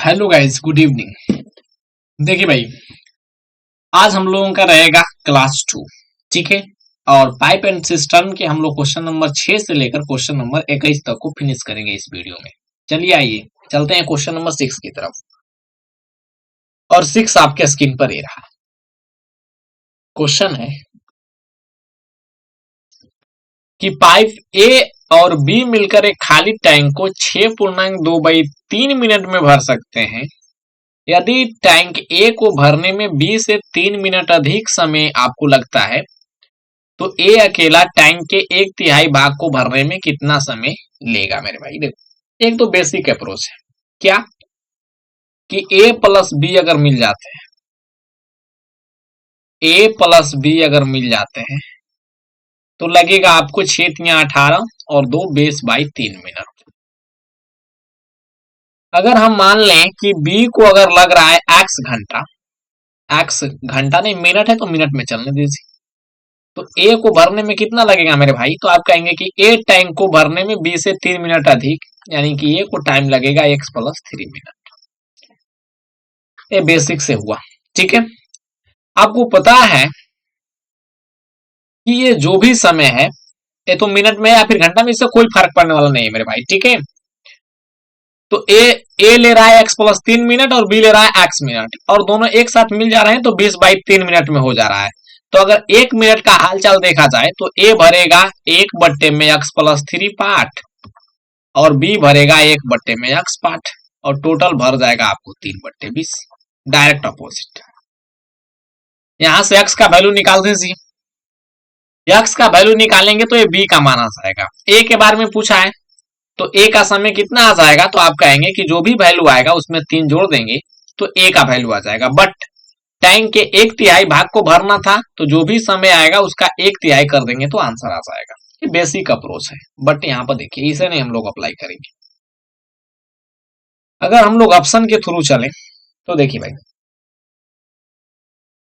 Hello guys, good evening. देखिए भाई, आज हम लोगों का रहेगा क्लास 2। ठीक है। और पाइप एंड सिस्टम के हम लोग क्वेश्चन नंबर 6 से लेकर क्वेश्चन नंबर 21 तक को फिनिश करेंगे इस वीडियो में। चलिए आइए चलते हैं क्वेश्चन नंबर 6 की तरफ। और 6 आपके स्क्रीन पर ये रहा। क्वेश्चन है कि पाइप ए और बी मिलकर एक खाली टैंक को 6.2/3 मिनट में भर सकते हैं। यदि टैंक ए को भरने में 20 से 3 मिनट अधिक समय आपको लगता है, तो ए अकेला टैंक के 1/3 भाग को भरने में कितना समय लेगा। मेरे भाई देखो, एक तो बेसिक अप्रोच है क्या कि ए प्लस बी अगर मिल जाते हैं, ए प्लस बी अगर मिल जाते हैं तो लगेगा आपको 6×18 और 2 20/3 मिनट। अगर हम मान लें कि बी को अगर लग रहा है एक्स घंटा, एक्स घंटा नहीं मिनट है तो मिनट में चलने दीजिए, तो ए को भरने में कितना लगेगा मेरे भाई। तो आप कहेंगे कि ए टैंक को भरने में 20 से 3 मिनट अधिक, यानी कि ए को टाइम लगेगा x + 3 मिनट। ये बेसिक से हुआ। ठीक है। आपको पता है कि ये जो भी समय है, ये तो मिनट में या फिर घंटा में, इससे कोई फर्क पड़ने वाला नहीं है मेरे भाई। ठीक है। तो ए ले रहा है x + 3 मिनट और बी ले रहा है x मिनट, और दोनों एक साथ मिल जा रहे हैं तो 20/3 मिनट में हो जा रहा है। तो अगर 1 मिनट का हालचाल देखा जाए तो ए भरेगा 1/में x + 3 पार्ट और बी भरेगा 1/में x पार्ट, और टोटल भर जाएगा आपको 3/20। Direct opposite. यहां से x का वैल्यू निकाल दीजिए। x का वैल्यू निकालेंगे तो ये b का मान आ जाएगा। a के बारे में पूछा है तो a का समय कितना आ जाएगा, तो आप कहेंगे कि जो भी वैल्यू आएगा उसमें 3 जोड़ देंगे तो a का वैल्यू आ जाएगा। बट टैंक के 1/3 भाग को भरना था, तो जो भी समय आएगा उसका 1/3 कर देंगे तो आंसर आ जाएगा। ये बेसिक अप्रोच है, बट यहाँ पर देखिए इसे नहीं हम लोग अप्लाई करेंगे। अगर हम लोग ऑप्शन के थ्रू चले तो देखिए भाई,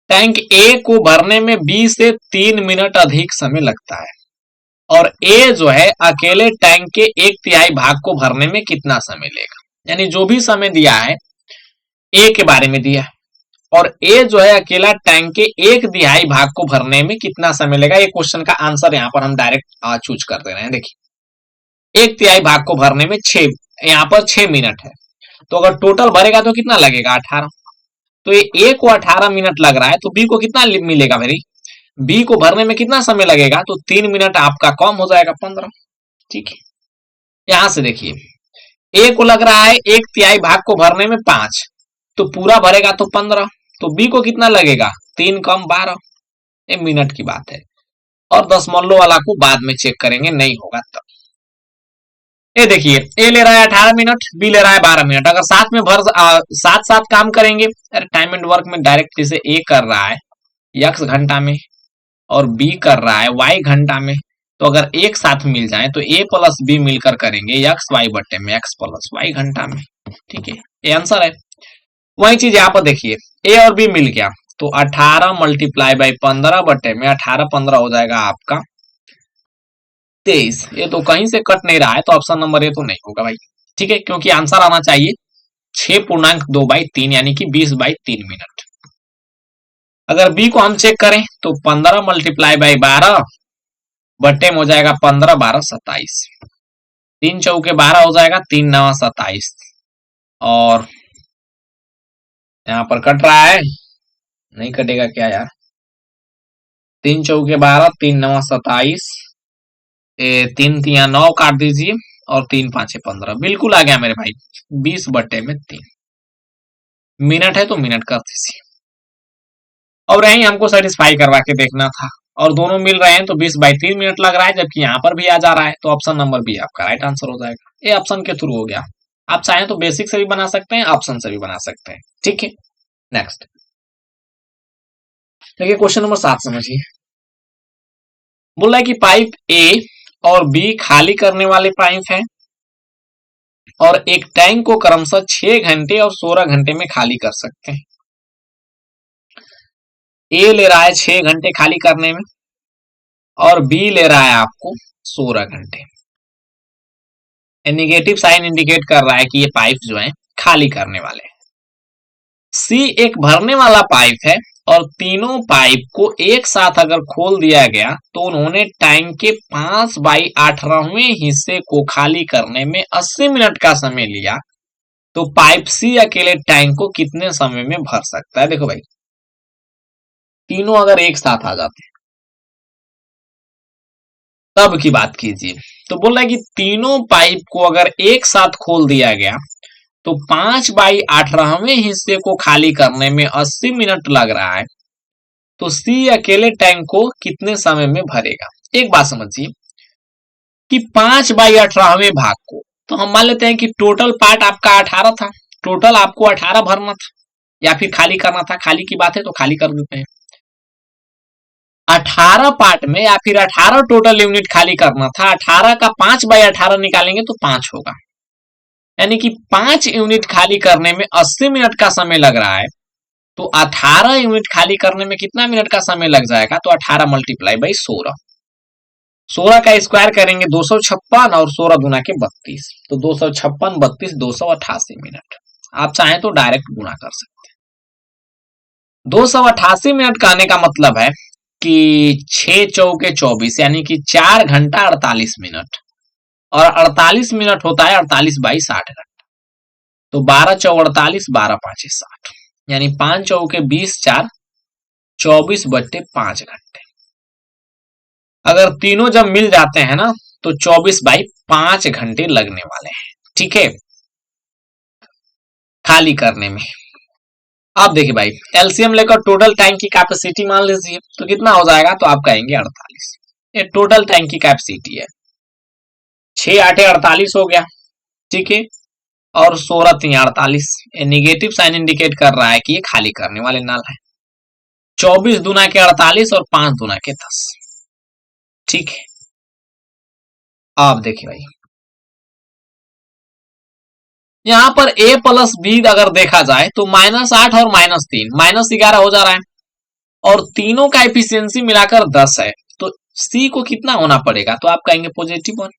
टैंक ए को भरने में 20 से 3 मिनट अधिक समय लगता है, और ए जो है अकेले टैंक के 1/3 भाग को भरने में कितना समय लेगा। यानी जो भी समय दिया है ए के बारे में दिया है, और ए जो है अकेला टैंक के 1/3 भाग को भरने में कितना समय लेगा। ये क्वेश्चन का आंसर यहाँ पर हम डायरेक्ट चूज कर दे रहे हैं। देखिए 1/3 भाग को भरने में 6, यहाँ पर 6 मिनट है, तो अगर टोटल भरेगा तो कितना लगेगा 18। तो ये ए को 18 मिनट लग रहा है, तो बी को कितना मिलेगा मेरी, बी को भरने में कितना समय लगेगा, तो 3 मिनट आपका कम हो जाएगा 15। ठीक है। यहां से देखिए ए को लग रहा है 1/3 भाग को भरने में 5, तो पूरा भरेगा तो 15, तो बी को कितना लगेगा 3 कम 12। ये मिनट की बात है, और दशमलव वाला को बाद में चेक करेंगे, नहीं होगा तब। ये देखिए ए ले रहा है 18 मिनट, बी ले रहा है 12 मिनट। अगर साथ में साथ साथ काम करेंगे, अरे टाइम एंड वर्क में डायरेक्ट जैसे ए कर रहा है x घंटा में और बी कर रहा है y घंटा में, तो अगर एक साथ मिल जाए तो a प्लस बी मिलकर करेंगे x/y/में x + y घंटा में। ठीक है, ये आंसर है। वही चीज यहाँ पर देखिए ए और बी मिल गया, तो 18 × 15/में 18×15 हो जाएगा आपका 23। ये तो कहीं से कट नहीं रहा है, तो ऑप्शन नंबर ए तो नहीं होगा भाई। ठीक है, क्योंकि आंसर आना चाहिए 6.2/3 यानी कि 20/3 मिनट। अगर बी को हम चेक करें तो 15 × 12 बट्टे में हो जाएगा 15 12 27, 3 चौके 12 हो जाएगा, 3 9 27, और यहाँ पर कट रहा है, नहीं कटेगा क्या यार, 3 चौके 12 3 9 27, 3 3 9 काट दीजिए, और 3 5 15, बिल्कुल आ गया मेरे भाई 20/3। मिनट है तो मिनट कर दीजिए। और यही हमको सेटिस्फाई करवा के देखना था, और दोनों मिल रहे हैं तो 20/3 मिनट लग रहा है, जबकि यहाँ पर भी आ जा रहा है, तो ऑप्शन नंबर बी आपका राइट आंसर हो जाएगा। ये ऑप्शन के थ्रू हो गया। आप चाहें तो बेसिक से भी बना सकते हैं, ऑप्शन से भी बना सकते हैं। ठीक है, नेक्स्ट देखिए क्वेश्चन नंबर 7 समझिए। बोला है कि पाइप ए और बी खाली करने वाले पाइप है, और एक टैंक को क्रमशः 6 घंटे और 16 घंटे में खाली कर सकते हैं। ए ले रहा है 6 घंटे खाली करने में, और बी ले रहा है आपको 16 घंटे। नेगेटिव साइन इंडिकेट कर रहा है कि ये पाइप जो है खाली करने वाले हैं। सी एक भरने वाला पाइप है और तीनों पाइप को एक साथ अगर खोल दिया गया तो उन्होंने टैंक के 5/18वें हिस्से को खाली करने में 80 मिनट का समय लिया, तो पाइप सी अकेले टैंक को कितने समय में भर सकता है? देखो भाई, तीनों अगर एक साथ आ जाते हैं तब की बात कीजिए, तो बोल रहा है कि तीनों पाइप को अगर एक साथ खोल दिया गया तो 5/18वें हिस्से को खाली करने में 80 मिनट लग रहा है, तो सी अकेले टैंक को कितने समय में भरेगा? एक बात समझिए कि 5/18वें भाग को तो हम मान लेते हैं कि टोटल पार्ट आपका 18 था, टोटल आपको 18 भरना था या फिर खाली करना था, खाली की बात है तो खाली कर देते हैं। 18 पार्ट में या फिर 18 टोटल यूनिट खाली करना था, 18 का 5/18 निकालेंगे तो 5 होगा, यानी कि 5 यूनिट खाली करने में 80 मिनट का समय लग रहा है, तो 18 यूनिट खाली करने में कितना मिनट का समय लग जाएगा? तो 18 मल्टीप्लाई बाई 16, 16 का स्क्वायर करेंगे 256 और 16 गुना के 32, तो 256 32 288 मिनट। आप चाहें तो डायरेक्ट गुना कर सकते हैं। 288 मिनट कहने का मतलब है कि 6 चौके 24 यानी कि 4 घंटा 48 मिनट, और 48 मिनट होता है 48/60 घंटा, तो 12 चौ 48 12 5 60, यानी 5 चौके 20 4 24/5 घंटे। अगर तीनों जब मिल जाते हैं ना तो 24/5 घंटे लगने वाले हैं, ठीक है, खाली करने में। अब देखिए भाई, एलसीएम लेकर टोटल टैंक की कैपेसिटी मान लीजिए तो कितना हो जाएगा? तो आप कहेंगे 48, ये टोटल टैंक की कैपेसिटी है। 6 8 48 हो गया, ठीक है, और 16 3 48, ये निगेटिव साइन इंडिकेट कर रहा है कि ये खाली करने वाले नल है। 24 दूना के 48 और 5 दूना के 10, ठीक है। अब देखिए भाई, यहां पर a प्लस बी अगर देखा जाए तो -8 और -3 -11 हो जा रहा है, और तीनों का एफिशिएंसी मिलाकर 10 है, तो सी को कितना होना पड़ेगा? तो आप कहेंगे +1,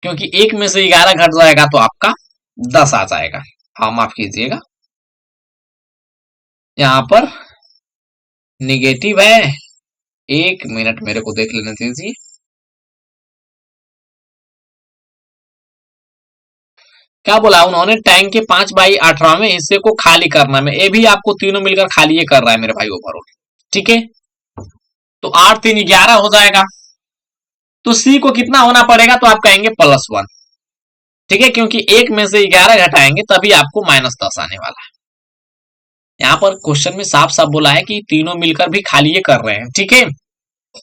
क्योंकि एक में से 11 घट जाएगा तो आपका 10 आ जाएगा। हाँ माफ कीजिएगा, यहां पर निगेटिव है, 1 मिनट मेरे को देख लेने दीजिए। क्या बोला उन्होंने? टैंक के 5/18वें हिस्से को खाली करना में, ये भी आपको तीनों मिलकर खाली ये कर रहा है मेरे भाई ओवरऑल, ठीक है, तो 8 3 11 हो जाएगा, तो सी को कितना होना पड़ेगा? तो आप कहेंगे +1, ठीक है, क्योंकि एक में से 11 घटाएंगे तभी आपको -10 आने वाला है। यहां पर क्वेश्चन में साफ साफ बोला है कि तीनों मिलकर भी खाली ये कर रहे हैं, ठीक है,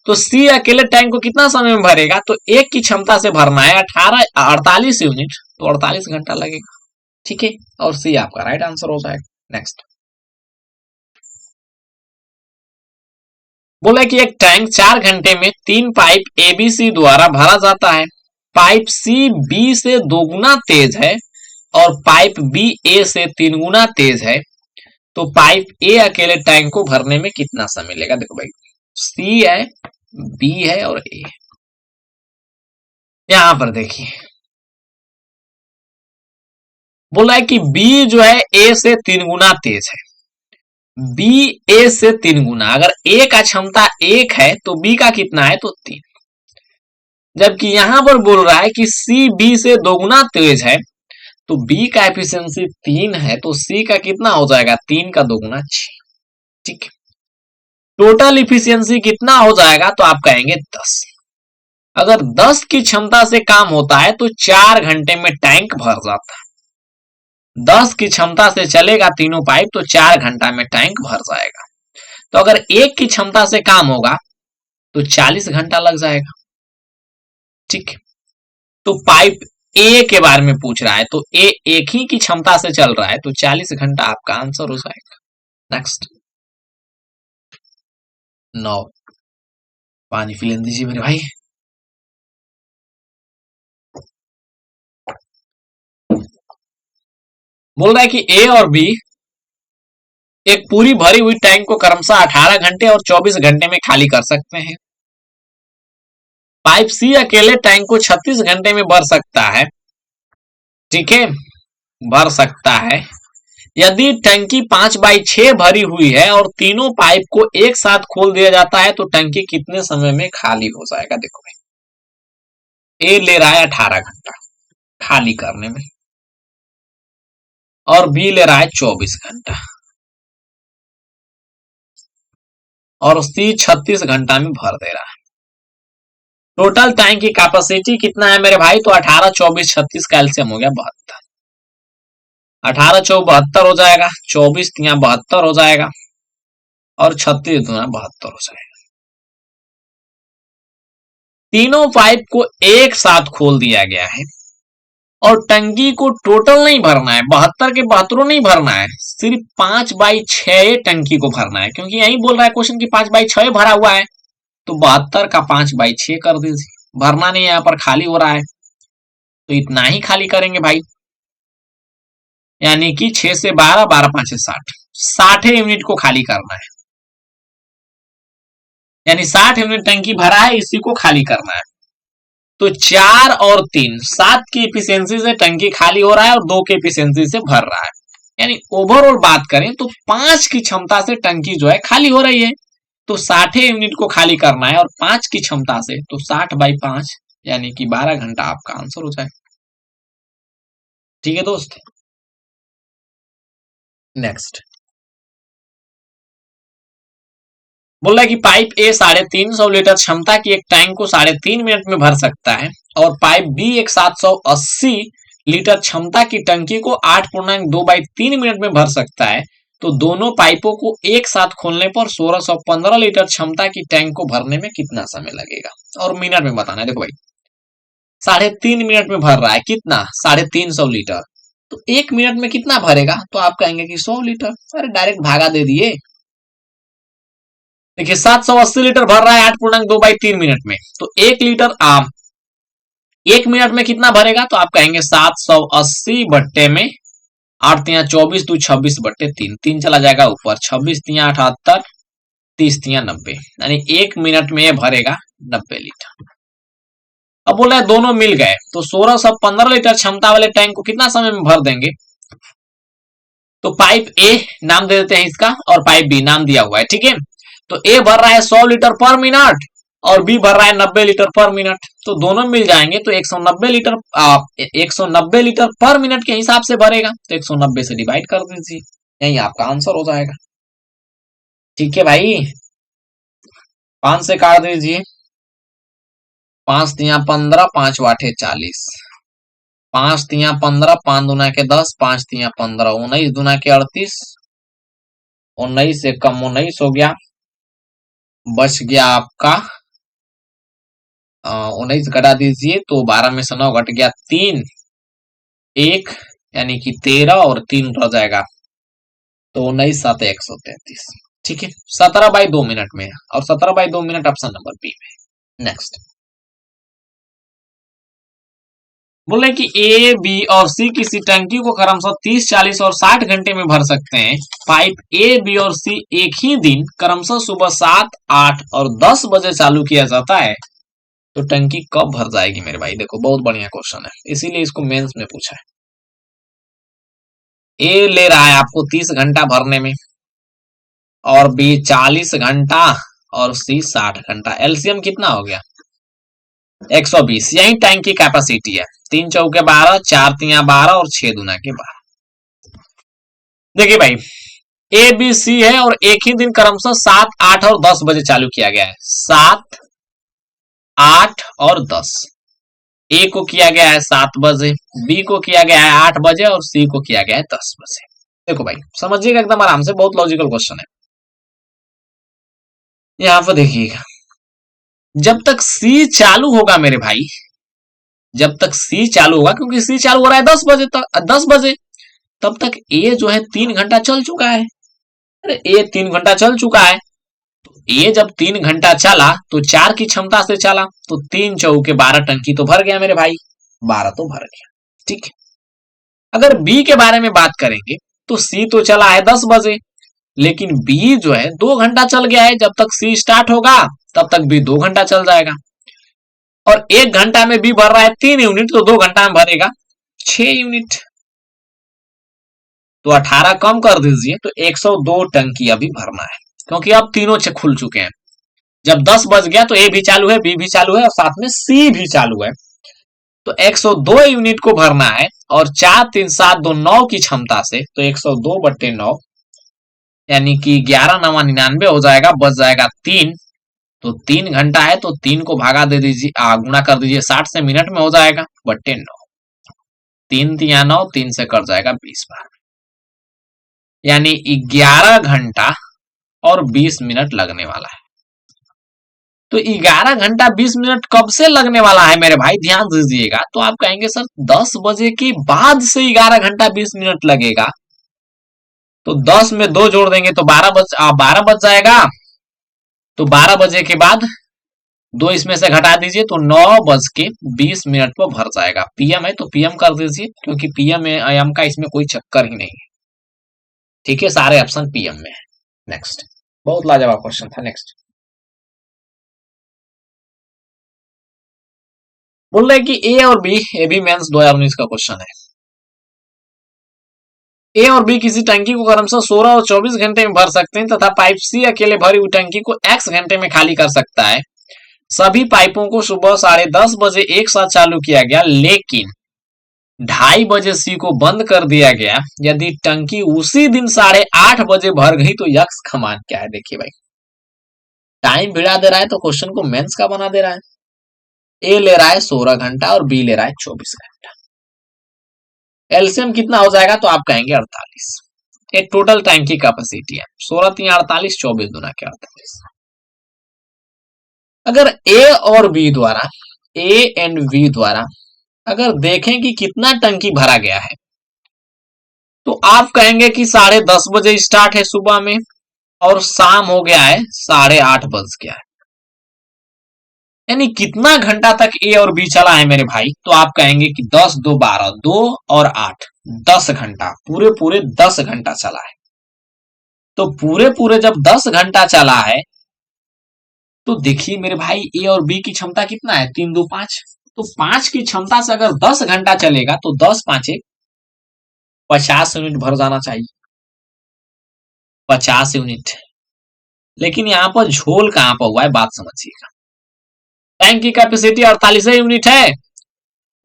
तो सी अकेले टैंक को कितना समय में भरेगा? तो एक की क्षमता से भरना है 48 यूनिट, तो 48 घंटा लगेगा, ठीक है, और सी आपका राइट आंसर हो जाएगा। नेक्स्ट बोला कि एक टैंक 4 घंटे में 3 पाइप एबीसी द्वारा भरा जाता है, पाइप सी बी से 2 गुना तेज है और पाइप बी ए से 3 गुना तेज है, तो पाइप ए अकेले टैंक को भरने में कितना समय लेगा? देखो भाई, सी है, बी है और ए है। यहां पर देखिए बोला है कि बी जो है ए से 3 गुना तेज है, बी ए से 3 गुना, अगर ए का क्षमता 1 है तो बी का कितना है? तो 3, जबकि यहां पर बोल रहा है कि सी बी से 2 गुना तेज है, तो बी का एफिशिएंसी 3 है, तो सी का कितना हो जाएगा? 3 का 2 गुना 6, ठीक है, टोटल इफिशियंसी कितना हो जाएगा? तो आप कहेंगे 10। अगर 10 की क्षमता से काम होता है तो 4 घंटे में टैंक भर जाता है, 10 की क्षमता से चलेगा तीनों पाइप तो 4 घंटा में टैंक भर जाएगा, तो अगर 1 की क्षमता से काम होगा तो 40 घंटा लग जाएगा, ठीक है, तो पाइप ए के बारे में पूछ रहा है, तो ए एक ही की क्षमता से चल रहा है, तो 40 घंटा आपका आंसर हो जाएगा। नेक्स्ट 9, पानी पी लेने दीजिए मेरे भाई। बोल रहा है कि ए और बी एक पूरी भरी हुई टैंक को क्रमशः 18 घंटे और 24 घंटे में खाली कर सकते हैं। पाइप सी अकेले टैंक को 36 घंटे में भर सकता है, ठीक है, भर सकता है, यदि टंकी 5/6 भरी हुई है और तीनों पाइप को एक साथ खोल दिया जाता है तो टंकी कितने समय में खाली हो जाएगा? देखो भाई, ए ले रहा है 18 घंटा खाली करने में और बी ले रहा है 24 घंटा और सी 36 घंटा में भर दे रहा है। टोटल टैंक की कैपेसिटी कितना है मेरे भाई? तो 18, 24, 36 कैल्सियम हो गया 72। 18 चौक 72 हो जाएगा, 24 तिया 72 हो जाएगा और 36 दुना 72 हो जाएगा। तीनों पाइप को एक साथ खोल दिया गया है और टंकी को टोटल नहीं भरना है, 72 के 72 नहीं भरना है, सिर्फ 5/6 टंकी को भरना है, क्योंकि यही बोल रहा है क्वेश्चन की 5/6 भरा हुआ है, तो 72 का 5/6 कर दीजिए। भरना नहीं है, यहाँ पर खाली हो रहा है, तो इतना ही खाली करेंगे भाई, यानी कि 6 से 12, 12 5 से 60, 60 यूनिट को खाली करना है, यानी 60 यूनिट टंकी भरा है, इसी को खाली करना है। तो 4 और 3, 7 की एफिशिएंसी से टंकी खाली हो रहा है और 2 की एफिशिएंसी से भर रहा है, यानी ओवरऑल बात करें तो 5 की क्षमता से टंकी जो है खाली हो रही है, तो 60 यूनिट को खाली करना है और 5 की क्षमता से, तो 60/5 यानी कि 12 घंटा आपका आंसर हो जाए। ठीक है दोस्त, नेक्स्ट बोल रहा है कि पाइप ए 350 लीटर क्षमता की एक टैंक को 3.5 मिनट में भर सकता है और पाइप बी एक 780 लीटर क्षमता की टंकी को 8.2/3 मिनट में भर सकता है, तो दोनों पाइपों को एक साथ खोलने पर 1615 लीटर क्षमता की टैंक को भरने में कितना समय लगेगा? और मिनट में बताना है। देखो भाई, 3.5 मिनट में भर रहा है, कितना? 350 लीटर, तो 1 मिनट में कितना भरेगा? तो आप कहेंगे कि 100 लीटर। अरे डायरेक्ट भागा दे दिए। देखिए 780 लीटर भर रहा है 8.2/3 मिनट में, तो 1 लीटर 1 मिनट में कितना भरेगा? तो आप कहेंगे 780 बट्टे में 8 तिया 24, 2 26 बट्टे 3, 3 चला जाएगा ऊपर, 26 तिया 78, 30 तिया 90, यानी 1 मिनट में ये भरेगा 90 लीटर। अब बोल रहा है दोनों मिल गए तो 1615 लीटर क्षमता वाले टैंक को कितना समय में भर देंगे? तो पाइप ए नाम दे देते हैं इसका और पाइप बी नाम दिया हुआ है, ठीक है। तो ए भर रहा है 100 लीटर पर मिनट और बी भर रहा है 90 लीटर पर मिनट, तो दोनों मिल जाएंगे तो 190 लीटर 190 लीटर पर मिनट के हिसाब से भरेगा, तो 190 से डिवाइड कर दीजिए, यही आपका आंसर हो जाएगा। ठीक है भाई, 5 से काट दीजिए, 5 तिया 15, 5 वाठे 40, 5 तिया 15, 5 दूना के 10, 5 तिया 15, 19 दूना के 38, 19 से कम 19 हो गया, बच गया आपका 19 घटा दीजिए तो 12 में से 9 घट गया 3, 1 यानी कि 13 और 3 रह जाएगा, तो 19 7 133। ठीक है, 17/2 मिनट में, और 17/2 मिनट ऑप्शन नंबर बी में। नेक्स्ट बोले कि ए बी और सी किसी टंकी को क्रमशः 30, 40 और 60 घंटे में भर सकते हैं। पाइप ए बी और सी एक ही दिन क्रमशः सुबह 7, 8 और 10 बजे चालू किया जाता है, तो टंकी कब भर जाएगी मेरे भाई? देखो बहुत बढ़िया क्वेश्चन है, इसीलिए इसको मेंस में पूछा है। ए ले रहा है आपको 30 घंटा भरने में और बी 40 घंटा और सी 60 घंटा, एलसीएम कितना हो गया? 120, यही टैंक की कैपेसिटी है। 3 चौके 12, 4 तिया 12 और 6 दूना के 12। देखिए भाई, ए बी सी है और एक ही दिन क्रमशः 7, 8 और 10 बजे चालू किया गया है। 7, 8 और 10, ए को किया गया है 7 बजे, बी को किया गया है 8 बजे और सी को किया गया है 10 बजे। देखो भाई समझिएगा एकदम आराम से, बहुत लॉजिकल क्वेश्चन है। यहां पर देखिएगा, जब तक सी चालू होगा मेरे भाई, जब तक सी चालू होगा, क्योंकि सी चालू हो रहा है 10 बजे तक, 10 बजे, तब तक ए जो है 3 घंटा चल चुका है। अरे ए 3 घंटा चल चुका है, तो ए जब 3 घंटा चला तो 4 की क्षमता से चला, तो 3 चौके 12 टंकी तो भर गया मेरे भाई, 12 तो भर गया। ठीक है, अगर बी के बारे में बात करेंगे तो सी तो चला है 10 बजे, लेकिन बी जो है 2 घंटा चल गया है, जब तक सी स्टार्ट होगा तब तक बी 2 घंटा चल जाएगा, और 1 घंटा में बी भर रहा है 3 यूनिट, तो 2 घंटा में भरेगा 6 यूनिट। तो 18 कम कर दीजिए तो 102 टंकी अभी भरना है, क्योंकि अब तीनों खुल चुके हैं। जब 10 बज गया तो ए भी चालू है, बी भी चालू है और साथ में सी भी चालू है। तो 102 यूनिट को भरना है और 4 3 7 2 9 की क्षमता से, तो 102/9 यानी कि 11 9 99 हो जाएगा, बच जाएगा 3। तो 3 घंटा है तो 3 को भागा दे दीजिए, गुणा कर दीजिए 60 से, मिनट में हो जाएगा बट्टे 9। 3 3 9, 3 से कट जाएगा 20 बार, यानी 11 घंटा और 20 मिनट लगने वाला है। तो 11 घंटा 20 मिनट कब से लगने वाला है मेरे भाई, ध्यान दीजिएगा। तो आप कहेंगे सर 10 बजे के बाद से 11 घंटा 20 मिनट लगेगा, तो 10 में 2 जोड़ देंगे तो 12 बज जाएगा। तो 12 बजे के बाद 2 इसमें से घटा दीजिए तो 9:20 पर भर जाएगा। पीएम है तो पीएम कर दीजिए, क्योंकि पीएम एम का इसमें कोई चक्कर ही नहीं है। ठीक है, सारे ऑप्शन पीएम में है। नेक्स्ट, बहुत लाजवाब क्वेश्चन था। नेक्स्ट बोल रहे कि ए और बी, ए बी मेंस 2019 का क्वेश्चन है। ए और बी किसी टंकी को क्रमशः 16 और 24 घंटे में भर सकते हैं तथा पाइप सी अकेले भरी हुई टंकी को x घंटे में खाली कर सकता है। सभी पाइपों को सुबह 10:30 बजे एक साथ चालू किया गया, लेकिन 2:30 बजे सी को बंद कर दिया गया। यदि टंकी उसी दिन 8:30 बजे भर गई तो यक्स का मान क्या है? देखिए भाई, टाइम भिड़ा दे रहा है तो क्वेश्चन को मेंस का बना दे रहा है। ए ले रहा है 16 घंटा और बी ले रहा है 24 घंटा। एलसीएम कितना हो जाएगा? तो आप कहेंगे 48। ये टोटल टैंक की कैपेसिटी है। 16 3 48, 24 दूना क्या 48। अगर ए और बी द्वारा, ए एंड बी द्वारा अगर देखें कि कितना टंकी भरा गया है, तो आप कहेंगे कि 10:30 बजे स्टार्ट है सुबह में और शाम हो गया है 8:30 बज गया है, यानी कितना घंटा तक ए और बी चला है मेरे भाई? तो आप कहेंगे कि 10 2 12, 2 और 8 10 घंटा, पूरे पूरे 10 घंटा चला है। तो पूरे पूरे जब 10 घंटा चला है तो देखिए मेरे भाई, ए और बी की क्षमता कितना है? 3 2 5। तो 5 की क्षमता से अगर 10 घंटा चलेगा तो 10 5 50 यूनिट भर जाना चाहिए, 50 यूनिट। लेकिन यहां पर झोल कहां पर हुआ है, बात समझिएगा। टैंक की कैपेसिटी 48 यूनिट है,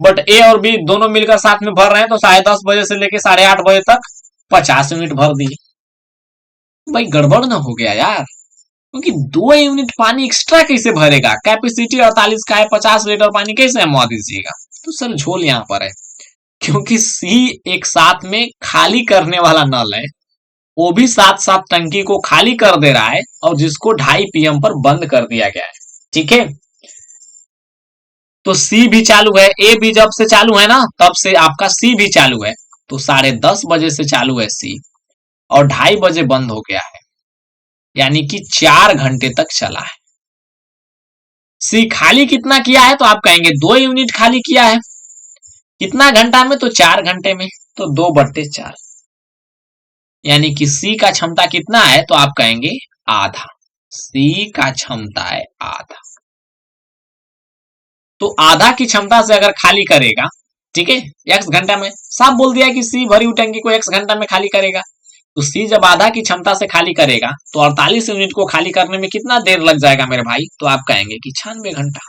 बट ए और बी दोनों मिलकर साथ में भर रहे हैं, तो 10:30 बजे से लेकर 8:30 बजे तक 50 यूनिट भर दिए। भाई गड़बड़ ना हो गया यार, क्योंकि 2 यूनिट पानी एक्स्ट्रा कैसे भरेगा? कैपेसिटी 48 का है, 50 लीटर पानी कैसे मवा दीजिएगा? तो सर झोल यहां पर है, क्योंकि सी एक साथ में खाली करने वाला नल है, वो भी साथ साथ टंकी को खाली कर दे रहा है, और जिसको 2:30 PM पर बंद कर दिया गया है। ठीक है, तो सी भी चालू है, ए भी जब से चालू है ना तब से आपका सी भी चालू है। तो 10:30 बजे से चालू है सी और 2:30 बजे बंद हो गया है, यानी कि 4 घंटे तक चला है। सी खाली कितना किया है? तो आप कहेंगे 2 यूनिट खाली किया है। कितना घंटा में? तो 4 घंटे में। तो 2/4, यानी कि सी का क्षमता कितना है? तो आप कहेंगे आधा। सी का क्षमता है आधा। तो आधा की क्षमता से अगर खाली करेगा, ठीक है, x घंटा में, साफ बोल दिया कि सी भरी हुई टंकी को x घंटा में खाली करेगा। तो सी जब आधा की क्षमता से खाली करेगा तो 48 यूनिट को खाली करने में कितना देर लग जाएगा मेरे भाई? तो आप कहेंगे कि 96 घंटा।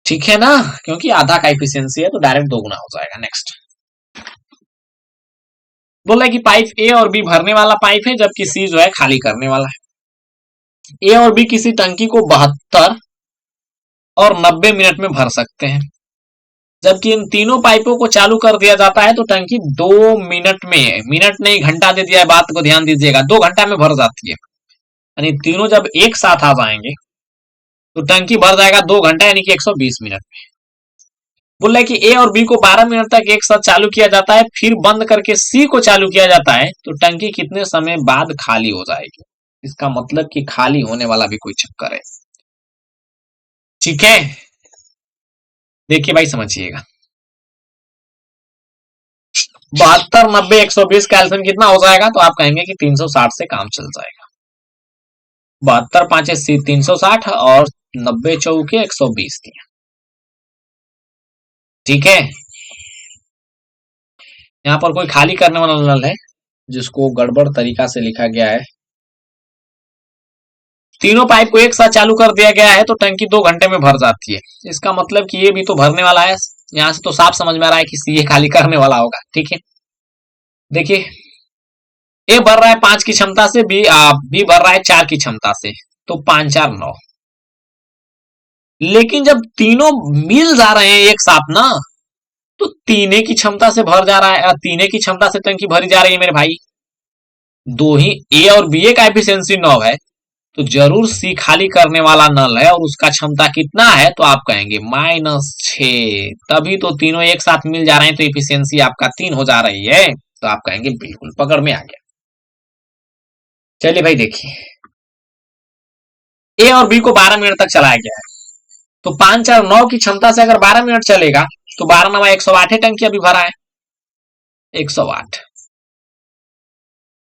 ठीक है ना, क्योंकि आधा का एफिशिएंसी है तो डायरेक्ट 2 गुना हो जाएगा। नेक्स्ट बोला कि पाइप ए और बी भरने वाला पाइप है, जबकि सी जो है खाली करने वाला है। ए और बी किसी टंकी को 72 और 90 मिनट में भर सकते हैं, जबकि इन तीनों पाइपों को चालू कर दिया जाता है तो टंकी 2 मिनट में, मिनट नहीं घंटा दे दिया है, बात को ध्यान दीजिएगा, 2 घंटा में भर जाती है। यानी तीनों जब एक साथ आ जाएंगे तो टंकी भर जाएगा 2 घंटा, यानी कि 120 मिनट में। बोल रहे कि ए और बी को 12 मिनट तक एक साथ चालू किया जाता है, फिर बंद करके सी को चालू किया जाता है, तो टंकी कितने समय बाद खाली हो जाएगी? इसका मतलब कि खाली होने वाला भी कोई चक्कर है। ठीक है, देखिए भाई समझिएगा, 72 90 120 कैल्सियम कितना हो जाएगा? तो आप कहेंगे कि 360 से काम चल जाएगा। 72 5 360 और 90 चौके 120 दिया। ठीक है, यहाँ पर कोई खाली करने वाला नल है जिसको गड़बड़ तरीका से लिखा गया है। तीनों पाइप को एक साथ चालू कर दिया गया है तो टंकी 2 घंटे में भर जाती है। इसका मतलब कि ये भी तो भरने वाला है। यहाँ से तो साफ समझ में आ रहा है कि ये खाली करने वाला होगा। ठीक है, देखिए ए भर रहा है 5 की क्षमता से, बी भर रहा है 4 की क्षमता से, तो 5 4 9। लेकिन जब तीनों मिल जा रहे हैं एक साथ ना, तो तीने की क्षमता से भर जा रहा है, तीने की क्षमता से टंकी भरी जा रही है मेरे भाई। दो ही ए और बी ए का एफिशिएंसी 9 है, तो जरूर सी खाली करने वाला नल है और उसका क्षमता कितना है, तो आप कहेंगे -6। तभी तो तीनों एक साथ मिल जा रहे हैं तो एफिशिएंसी आपका 3 हो जा रही है। तो आप कहेंगे बिल्कुल पकड़ में आ गया। चलिए भाई देखिए, ए और बी को 12 मिनट तक चलाया गया है, तो 5 4 9 की क्षमता से अगर 12 मिनट चलेगा तो 12 9 108 टंकी अभी भरा है, 108।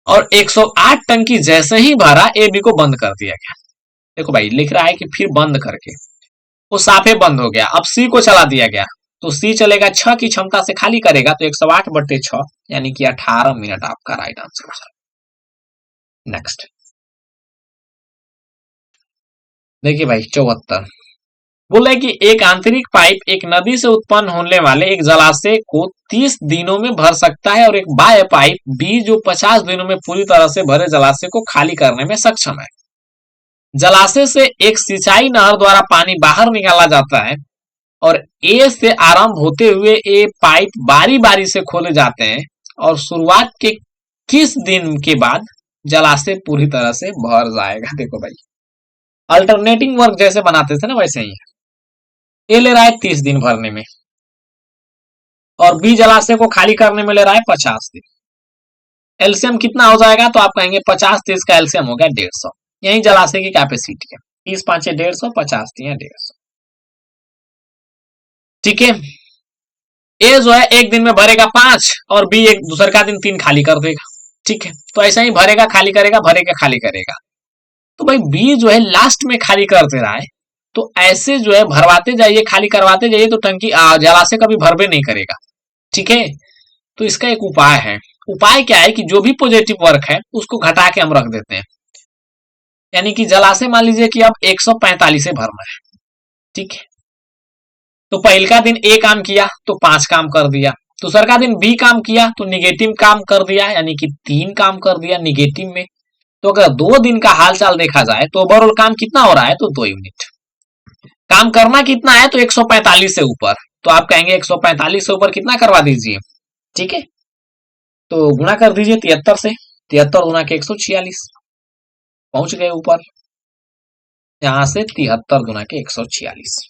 और 108 टंकी जैसे ही भरा ए बी को बंद कर दिया गया। देखो भाई लिख रहा है कि फिर बंद करके, वो साफे बंद हो गया। अब सी को चला दिया गया, तो सी चलेगा 6 की क्षमता से खाली करेगा, तो 108/6 यानी कि 18 मिनट आपका राइट आंसर है। नेक्स्ट देखिए भाई 74 बोला है कि एक आंतरिक पाइप एक नदी से उत्पन्न होने वाले एक जलाशय को 30 दिनों में भर सकता है और एक बाह्य पाइप बी जो 50 दिनों में पूरी तरह से भरे जलाशय को खाली करने में सक्षम है। जलाशय से एक सिंचाई नहर द्वारा पानी बाहर निकाला जाता है और ए से आरंभ होते हुए ए पाइप बारी बारी से खोले जाते हैं और शुरुआत के किस दिन के बाद जलाशय पूरी तरह से भर जाएगा। देखो भाई अल्टरनेटिंग वर्क जैसे बनाते थे ना वैसे ही ए ले रहा है 30 दिन भरने में और बी जलाशय को खाली करने में ले रहा है 50 दिन। एलसीएम कितना हो जाएगा, तो आप कहेंगे 50 30 का एलसीएम हो गया 150। यही जलाशय की कैपेसिटी है, 30 5 150, 50 3 150। ठीक है, ए जो है एक दिन में भरेगा 5 और बी एक दूसरे का दिन 3 खाली कर देगा। ठीक है, तो ऐसा ही भरेगा खाली करेगा, भरेगा खाली करेगा। तो भाई बी जो है लास्ट में खाली कर दे रहा है, तो ऐसे जो है भरवाते जाइए, खाली करवाते जाइए, तो टंकी जलाशय कभी भरबे नहीं करेगा। ठीक है, तो इसका एक उपाय है। उपाय क्या है कि जो भी पॉजिटिव वर्क है उसको घटा के हम रख देते हैं। यानी कि जलाशय मान लीजिए कि अब 145 से भरना है। ठीक है, तो पहला दिन ए काम किया तो 5 काम कर दिया, दूसरा का दिन बी काम किया तो निगेटिव काम कर दिया, यानी कि 3 काम कर दिया निगेटिव में। तो अगर 2 दिन का हालचाल देखा जाए तो ओवरऑल काम कितना हो रहा है, तो 2 यूनिट। काम करना कितना है, तो 145 से ऊपर, तो आप कहेंगे 145 से ऊपर कितना करवा दीजिए। ठीक है, तो गुणा कर दीजिए 73 से, 73 गुना के 146, पहुंच गए ऊपर। यहां से 73 गुना के 146।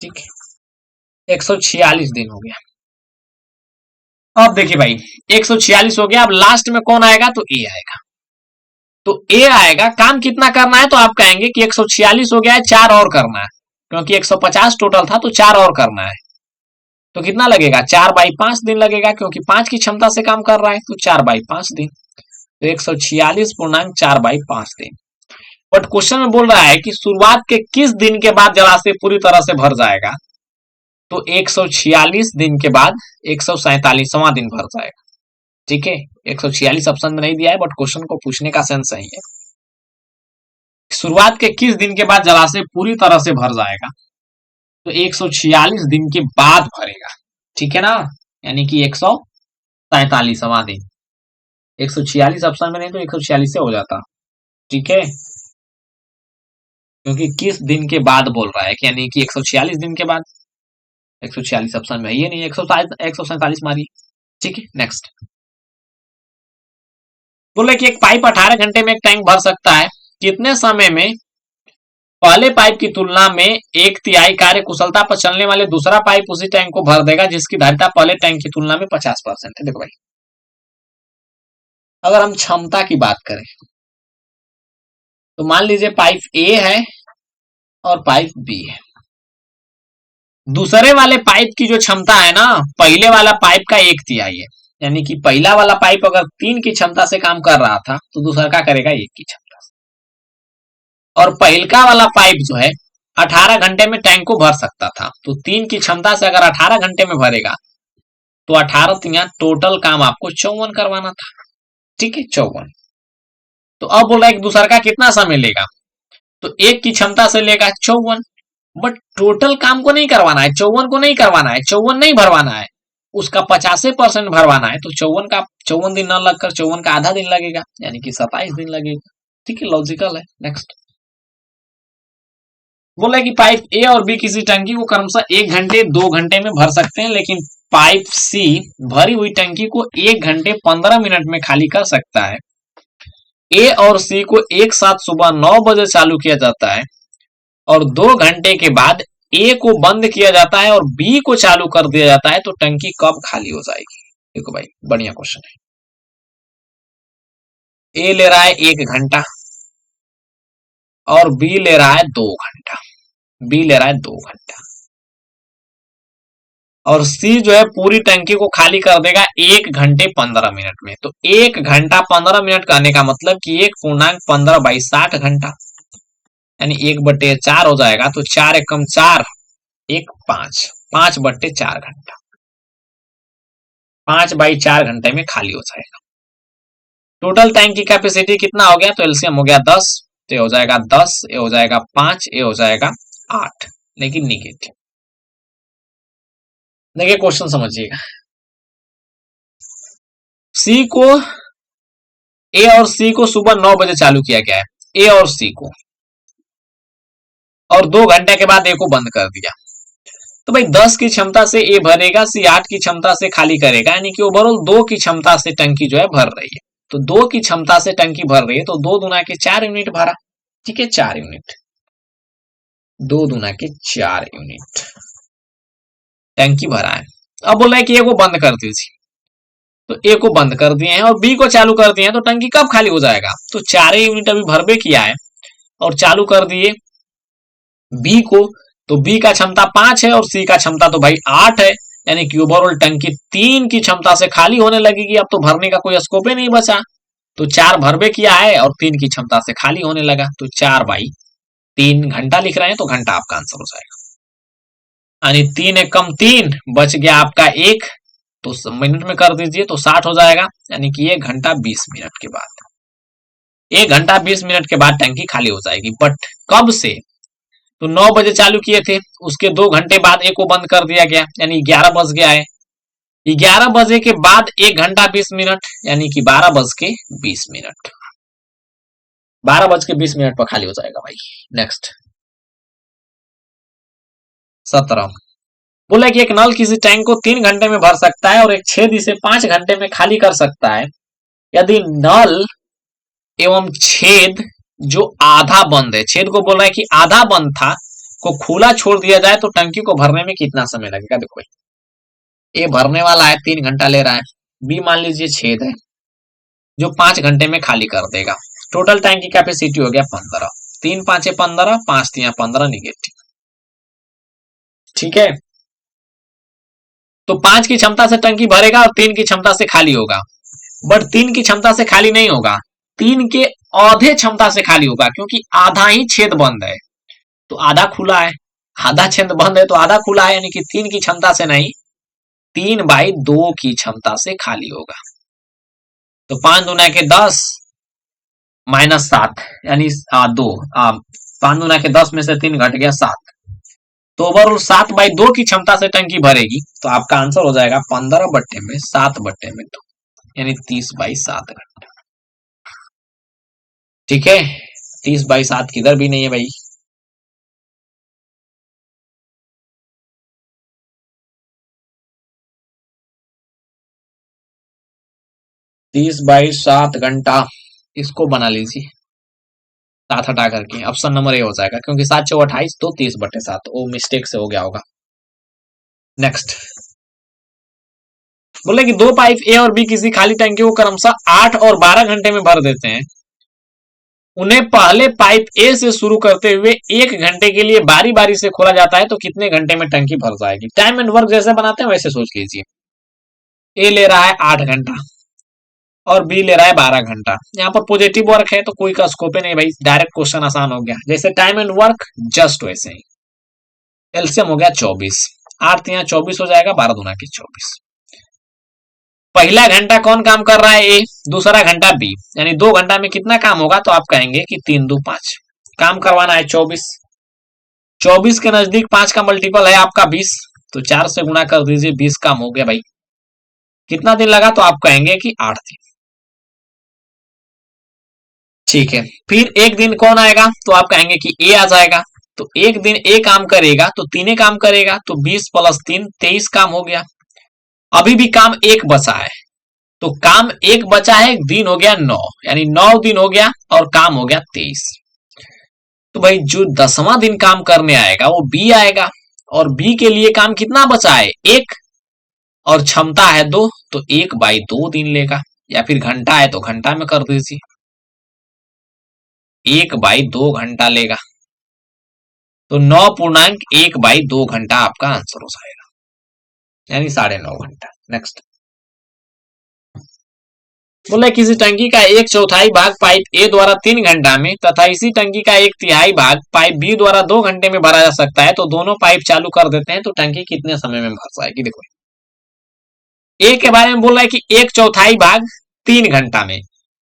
ठीक है, 146 दिन हो गया। अब देखिए भाई 146 हो गया, अब लास्ट में कौन आएगा, तो ए आएगा। तो ए आएगा, काम कितना करना है, तो आप कहेंगे कि 146 हो गया है, 4 और करना है, क्योंकि 150 टोटल था तो 4 और करना है। तो कितना लगेगा, 4/5 दिन लगेगा, क्योंकि 5 की क्षमता से काम कर रहा है, तो 4/5 दिन। तो 146.4/5 दिन। बट क्वेश्चन में बोल रहा है कि शुरुआत के किस दिन के बाद जलाशय पूरी तरह से भर जाएगा, तो 146 दिन के बाद 147वां दिन भर जाएगा। ठीक है, 146 ऑप्शन में नहीं दिया है, बट क्वेश्चन को पूछने का सेंस सही है। शुरुआत के किस दिन के बाद जलाशय पूरी तरह से भर जाएगा, तो 146 दिन के बाद भरेगा। ठीक है ना, यानी कि 147वां दिन। 146 ऑप्शन में नहीं तो 146 से हो जाता। ठीक है, क्योंकि किस दिन के बाद बोल रहा है, यानी कि 146 दिन के बाद। 146 ऑप्शन में ये नहीं, 147 मारिए। ठीक है, नेक्स्ट बोले कि एक पाइप 18 घंटे में एक टैंक भर सकता है, कितने समय में पहले पाइप की तुलना में 1/3 कार्य कुशलता पर चलने वाले दूसरा पाइप उसी टैंक को भर देगा जिसकी धारिता पहले टैंक की तुलना में 50% है। देखो भाई अगर हम क्षमता की बात करें तो मान लीजिए पाइप ए है और पाइप बी है। दूसरे वाले पाइप की जो क्षमता है ना, पहले वाला पाइप का 1/3 है, यानी कि पहला वाला पाइप अगर 3 की क्षमता से काम कर रहा था तो दूसरा का करेगा 1 की क्षमता से। और पहलका वाला पाइप जो है 18 घंटे में टैंक को भर सकता था, तो 3 की क्षमता से अगर 18 घंटे में भरेगा तो 18 तिया टोटल काम आपको 54 करवाना था। ठीक है, 54। तो अब बोल रहा है कि दूसरा का कितना समय लेगा, तो एक की क्षमता से लेगा 54, बट टोटल काम को नहीं करवाना है, 54 को नहीं करवाना है, 54 नहीं भरवाना है, उसका 50% भरवाना है। तो 54 दिन न लगकर 54 का आधा दिन लगेगा, यानी कि 27 दिन लगेगा। ठीक है, लॉजिकल है। नेक्स्ट बोला कि पाइप ए और बी किसी टंकी को क्रमशः 1 घंटे 2 घंटे में भर सकते हैं, लेकिन पाइप सी भरी हुई टंकी को 1 घंटे 15 मिनट में खाली कर सकता है। ए और सी को एक साथ सुबह 9 बजे चालू किया जाता है और 2 घंटे के बाद ए को बंद किया जाता है और बी को चालू कर दिया जाता है, तो टंकी कब खाली हो जाएगी? देखो भाई, बढ़िया क्वेश्चन है। ए ले रहा है 1 घंटा और बी ले रहा है 2 घंटा। बी ले रहा है 2 घंटा और सी जो है पूरी टंकी को खाली कर देगा 1 घंटे 15 मिनट में। तो 1 घंटा 15 मिनट कहने का मतलब कि 1.15/60 घंटा, यानी 1/4 हो जाएगा। तो 4 एकम 4, 1 5, 5/4 घंटा, 5/4 घंटे में खाली हो जाएगा। टोटल टैंक की कैपेसिटी कितना हो गया? तो एलसीएम हो गया 10, तो ये हो जाएगा 10, ये हो जाएगा 5, ये हो जाएगा 8, लेकिन निगेटिव। देखिए क्वेश्चन समझिएगा। सी को ए और सी को सुबह 9 बजे चालू किया गया है, ए और सी को, और 2 घंटे के बाद ए को बंद कर दिया। तो भाई 10 की क्षमता से ए भरेगा, सी 8 की क्षमता से खाली करेगा, यानी कि ओवरऑल 2 की क्षमता से टंकी जो है भर रही है। तो 2 की क्षमता से टंकी भर रही है, तो 2 दूना के 4 यूनिट भरा। ठीक है, 4 यूनिट, 2 दूना के 4 यूनिट टंकी भरा है। अब बोल रहा है कि ए को बंद कर दीजिए, तो ए को बंद कर दिए हैं और बी को चालू कर दिए हैं, तो टंकी कब खाली हो जाएगा? तो 4 यूनिट अभी भरबे किया है और चालू कर दिए बी को, तो बी का क्षमता 5 है और सी का क्षमता तो भाई 8 है, यानी कि ओवरऑल टंकी 3 की क्षमता से खाली होने लगेगी। अब तो भरने का कोई स्कोप ही नहीं बचा, तो 4 भरबे किया है और 3 की क्षमता से खाली होने लगा, तो 4/3 घंटा लिख रहे हैं, तो घंटा आपका आंसर हो जाएगा। यानी 3 एकम 3 बच गया आपका 1, तो मिनट में कर दीजिए, तो 60 हो जाएगा, यानी कि 1 घंटा 20 मिनट के बाद, 1 घंटा 20 मिनट के बाद टंकी खाली हो जाएगी। बट कब से? तो 9 बजे चालू किए थे, उसके 2 घंटे बाद ए को बंद कर दिया गया, यानी 11 बज गया है। 11 बजे के बाद 1 घंटा 20 मिनट, यानी कि 12:20, 12:20 पर खाली हो जाएगा भाई। नेक्स्ट 17 बोला कि एक नल किसी टैंक को 3 घंटे में भर सकता है और एक छेद इसे 5 घंटे में खाली कर सकता है। यदि नल एवं छेद जो आधा बंद है, छेद को बोल रहा है कि आधा बंद था, को खुला छोड़ दिया जाए, तो टंकी को भरने में कितना समय लगेगा? देखो ए भरने वाला है, 3 घंटा ले रहा है, बी मान लीजिए छेद है जो 5 घंटे में खाली कर देगा। टोटल टैंक की कैपेसिटी हो गया 15, 3 5 15, 5 3 15 निगेटिव। ठीक है, तो 5 की क्षमता से टंकी भरेगा और 3 की क्षमता से खाली होगा, बट 3 की क्षमता से खाली नहीं होगा, 3 के आधे क्षमता से खाली होगा, क्योंकि आधा ही छेद बंद है, तो आधा खुला है, आधा छेद बंद है तो आधा खुला है, यानी कि 3 की क्षमता से नहीं, 3/2 की क्षमता से खाली होगा। तो 5 दूना के 10 -7, यानी 2, 5 दूना के 10 में से 3 घट गया 7, तो ओवरऑल 7/2 की क्षमता से टंकी भरेगी, तो आपका आंसर हो जाएगा 15/7/2, यानी 30/7 घंटा। ठीक है, 30/7 किधर भी नहीं है भाई। तीस बाई 7 घंटा, इसको बना लीजिए 7 हटा करके, ऑप्शन नंबर ए हो जाएगा, क्योंकि 7 × 28, तो 30/7, वो मिस्टेक से हो गया होगा। नेक्स्ट बोले कि 2 पाइप ए और बी किसी खाली टंकी को क्रमशः 8 और 12 घंटे में भर देते हैं। उन्हें पहले पाइप ए से शुरू करते हुए 1 घंटे के लिए बारी बारी से खोला जाता है, तो कितने घंटे में टंकी भर जाएगी? टाइम एंड वर्क जैसे बनाते हैं वैसे सोच लीजिए। ए ले रहा है 8 घंटा और बी ले रहा है 12 घंटा। यहाँ पर पॉजिटिव वर्क है, तो कोई का स्कोप ही नहीं भाई, डायरेक्ट क्वेश्चन आसान हो गया। जैसे टाइम एंड वर्क जस्ट वैसे ही। एलसीएम हो गया 24, 8 × 24 हो जाएगा, 12 दूना के 24। पहला घंटा कौन काम कर रहा है? ए। दूसरा घंटा बी, यानी 2 घंटा में कितना काम होगा? तो आप कहेंगे कि 3 2 5 काम करवाना है 24। 24 के नजदीक 5 का मल्टीपल है आपका 20, तो 4 से गुणा कर दीजिए, 20 काम हो गया भाई। कितना दिन लगा? तो आप कहेंगे कि 8 दिन। ठीक है, फिर एक दिन कौन आएगा? तो आप कहेंगे कि ए आ जाएगा। तो एक दिन ए काम करेगा तो 3 काम करेगा, तो 20 + 3 23 काम हो गया। अभी भी काम एक बचा है, तो काम एक बचा है, दिन हो गया 9, यानी 9 दिन हो गया और काम हो गया 23। तो भाई जो 10वां दिन काम करने आएगा वो बी आएगा, और बी के लिए काम कितना बचा है? 1, और क्षमता है 2, तो 1/2 दिन लेगा, या फिर घंटा है तो घंटा में कर दीजिए, 1/2 घंटा लेगा। तो 9.1/2 घंटा आपका आंसर हो जाएगा, यानी 9.5 घंटा। नेक्स्ट बोले किसी टंकी का 1/4 भाग पाइप ए द्वारा 3 घंटा में तथा इसी टंकी का 1/3 भाग पाइप बी द्वारा 2 घंटे में भरा जा सकता है, तो दोनों पाइप चालू कर देते हैं तो टंकी कितने समय में भर जाएगी? देखो ए के बारे में बोल रहा है कि 1/4 भाग 3 घंटा में,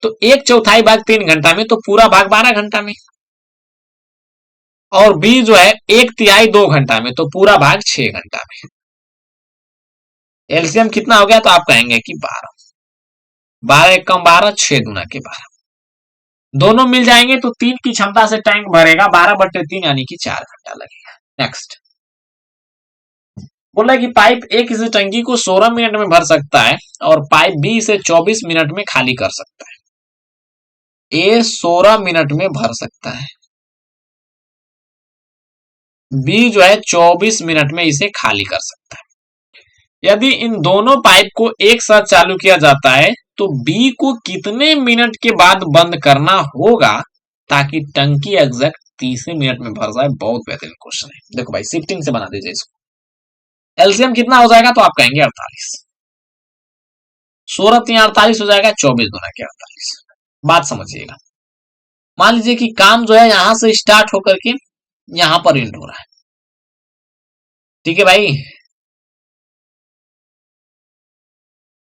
तो 1/4 भाग 3 घंटा में तो पूरा भाग 12 घंटा में, और बी जो है 1/3 2 घंटा में, तो पूरा भाग 6 घंटा में। एलसीएम कितना हो गया? तो आप कहेंगे कि 12, 12 एक कम 12, 6 दूना के 12, दोनों मिल जाएंगे तो 3 की क्षमता से टैंक भरेगा, 12/3 यानी कि 4 घंटा लगेगा। नेक्स्ट बोला कि पाइप ए किसी टंकी को 16 मिनट में भर सकता है और पाइप बी इसे 24 मिनट में खाली कर सकता है। ए 16 मिनट में भर सकता है, बी जो है 24 मिनट में इसे खाली कर सकता है। यदि इन दोनों पाइप को एक साथ चालू किया जाता है तो बी को कितने मिनट के बाद बंद करना होगा ताकि टंकी एग्जैक्ट 30 मिनट में भर जाए? बहुत बेहतरीन क्वेश्चन है। देखो भाई शिफ्टिंग से बना दीजिए इसको। एलसीएम कितना हो जाएगा? तो आप कहेंगे 48, 16 3 48 हो जाएगा, 24 गुना के 48। बात समझिएगा, मान लीजिए कि काम जो है यहां से स्टार्ट होकर के यहां पर एंड हो रहा है, ठीक है भाई।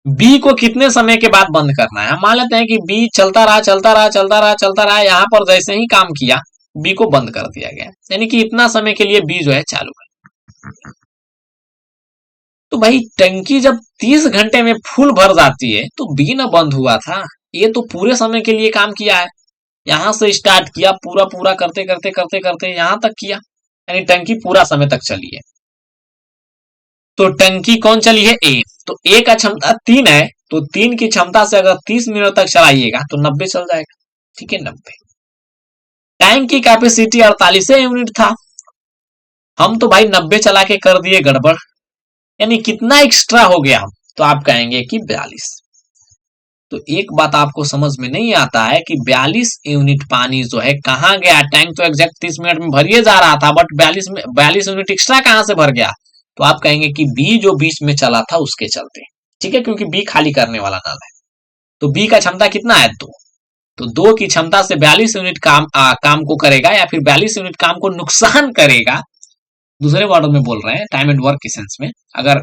बी को कितने समय के बाद बंद करना है? हम मान लेते हैं कि बी चलता रहा चलता रहा चलता रहा चलता रहा, यहां पर जैसे ही काम किया बी को बंद कर दिया गया, यानी कि इतना समय के लिए बी जो है चालू है। तो भाई टंकी जब 30 घंटे में फुल भर जाती है तो बी ना बंद हुआ था, ये तो पूरे समय के लिए काम किया है। यहां से स्टार्ट किया, पूरा पूरा करते करते करते करते यहां तक किया, यानी टंकी पूरा समय तक चली है। तो टंकी कौन चली है? ए। तो ए का क्षमता 3 है, तो 3 की क्षमता से अगर 30 मिनट तक चलाइएगा तो 90 चल जाएगा, ठीक है 90। टैंक की कैपेसिटी 48 यूनिट था, हम तो भाई 90 चला के कर दिए गड़बड़, यानी कितना एक्स्ट्रा हो गया? तो आप कहेंगे कि 42। तो एक बात आपको समझ में नहीं आता है कि 42 यूनिट पानी जो है कहां गया? टैंक तो एग्जैक्ट 30 मिनट में भरिए जा रहा था, बट 42 यूनिट एक्स्ट्रा कहां से भर गया? तो आप कहेंगे कि बी जो बीच में चला था उसके चलते, ठीक है, क्योंकि बी खाली करने वाला नल है। तो बी का क्षमता कितना है? 2। तो 2 की क्षमता से 42 यूनिट काम को करेगा, या फिर 42 यूनिट काम को नुकसान करेगा। दूसरे वर्ड में बोल रहे हैं, टाइम एंड वर्क के सेंस में। अगर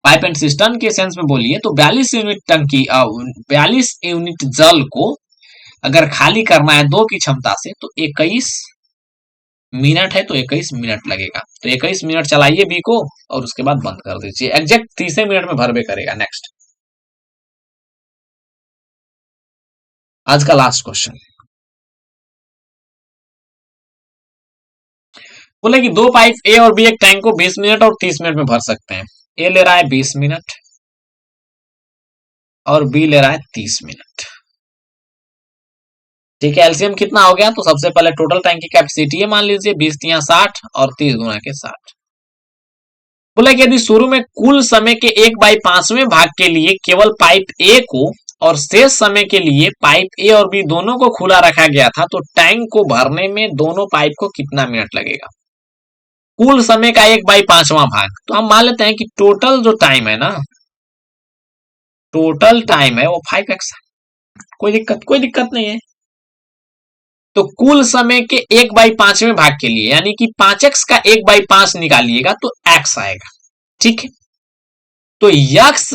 पाइप एंड सिस्टम के सेंस में बोलिए तो 42 यूनिट टंकी 42 यूनिट जल को अगर खाली करना है 2 की क्षमता से तो 21 मिनट है, तो 21 मिनट लगेगा। तो 21 मिनट चलाइए बी को और उसके बाद बंद कर दीजिए, एग्जैक्ट 30 मिनट में भरबे करेगा। नेक्स्ट आज का लास्ट क्वेश्चन बोले कि 2 पाइप ए और बी एक टैंक को 20 मिनट और 30 मिनट में भर सकते हैं। ए ले रहा है 20 मिनट और बी ले रहा है 30 मिनट, ठीक है। एलसीएम कितना हो गया? तो सबसे पहले टोटल टैंक की कैपेसिटी है, मान लीजिए 20 × 60 और 30 गुना के 60। बोले कि यदि शुरू में कुल समय के 1/5वें भाग के लिए केवल पाइप ए को और शेष समय के लिए पाइप ए और बी दोनों को खुला रखा गया था, तो टैंक को भरने में दोनों पाइप को कितना मिनट लगेगा? कुल समय का 1/5वां भाग, तो हम मान लेते हैं कि टोटल जो टाइम है ना, टोटल टाइम है वो 5x। कोई दिक्कत नहीं है। तो कुल समय के 1/5वें भाग के लिए यानी कि 5x का 1/5 निकालिएगा तो x आएगा, ठीक है। तो यक्स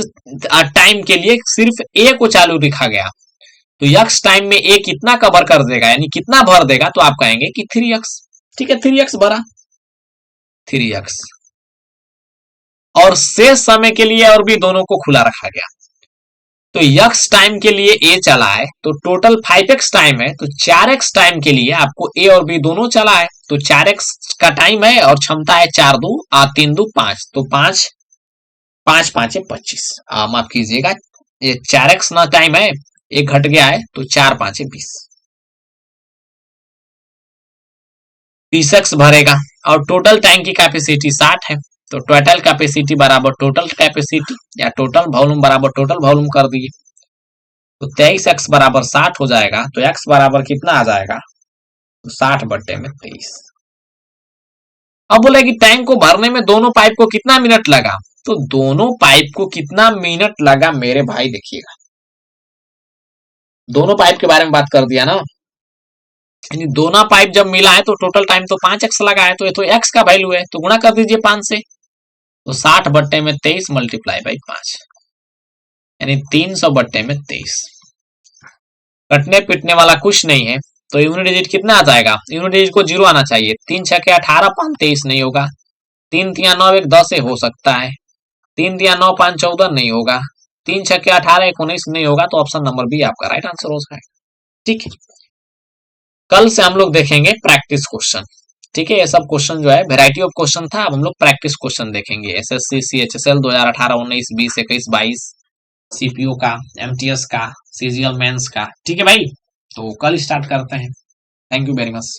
टाइम के लिए सिर्फ ए को चालू रखा गया, तो यक्स टाइम में ए कितना कवर कर देगा, यानी कितना भर देगा, तो आप कहेंगे कि 3x। ठीक है, 3x भरा, 3x। और शेष समय के लिए और भी दोनों को खुला रखा गया, तो यक्स टाइम के लिए ए चला है, तो टोटल 5x टाइम है, तो 4x टाइम के लिए आपको ए और बी दोनों चला है, तो 4x का टाइम है और क्षमता है 4 2 3 2 5, तो 5 5 5 25, माफ कीजिएगा, ये 4x ना टाइम है, एक घट गया है, तो 4 5 20, 20x भरेगा। और टोटल टैंक की कैपेसिटी 60 है, तो टोटल कैपेसिटी बराबर टोटल कैपेसिटी या टोटल वॉल्यूम बराबर टोटल वॉल्यूम कर दिए, तो 23x बराबर 60 हो जाएगा, तो x बराबर कितना आ जाएगा, तो 60 बट्टे में 23। अब बोले कि टैंक को भरने में दोनों पाइप को कितना मिनट लगा, तो दोनों पाइप को कितना मिनट लगा मेरे भाई देखिएगा, दोनों पाइप के बारे में बात कर दिया ना, यानी दोनों पाइप जब मिला है तो टोटल टाइम तो 5x लगा है, तो ये तो x का वैल्यू है, तो गुणा कर दीजिए 5 से, तो 60 बट्टे में 23 मल्टीप्लाई बाई 5, यानी 300 बट्टे में 23। कटने पिटने वाला कुछ नहीं है, तो यूनिट डिजिट कितना आ जाएगा, यूनिट डिजिट को 0 आना चाहिए, 3 6 18 5 23 नहीं होगा, 3 3 9 1 10 हो सकता है, 3 3 9 5 14 नहीं होगा, 3 6 18 19 नहीं होगा, तो ऑप्शन नंबर बी आपका राइट आंसर हो जाएगा। ठीक है, कल से हम लोग देखेंगे प्रैक्टिस क्वेश्चन। ठीक है, ये सब क्वेश्चन जो है वेराइटी ऑफ क्वेश्चन था, अब हम लोग प्रैक्टिस क्वेश्चन देखेंगे, एसएससी CHSL 2018 19 20 21 22, सीपीओ का, एमटीएस का, सीजीएल मेंस का। ठीक है भाई, तो कल स्टार्ट करते हैं। Thank you very much.